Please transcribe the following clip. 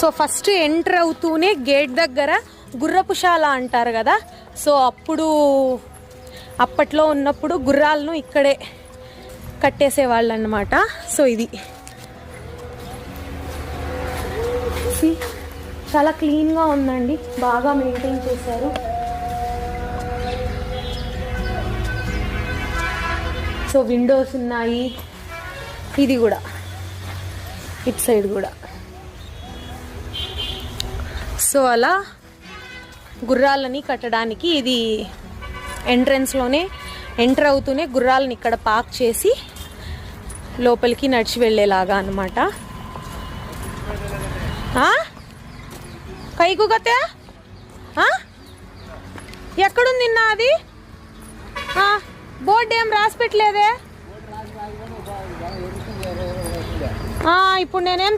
So first enter అవుతూనే gate దగ్గర గుర్రపుశాల అంటారు కదా, సో అప్పట్లో ఉన్నప్పుడు గుర్రాలను ఇక్కడే కట్టేసేవాళ్ళు అన్నమాట. సో ఇది చాలా క్లీన్గా ఉందండి, బాగా మెయింటైన్ చేశారు. సో విండోస్ ఉన్నాయి, ఇది కూడా ఇటు సైడ్ కూడా. సో అలా గుర్రాలని కట్టడానికి ఇది ఎంట్రన్స్లోనే ఎంటర్ అవుతూనే గుర్రాలని ఇక్కడ పార్క్ చేసి లోపలికి నడిచి వెళ్ళేలాగా అన్నమాట. కైకుగతే ఎక్కడుంది అది? బోర్డు ఏం రాసి పెట్టలేదే. ఇప్పుడు నేనేం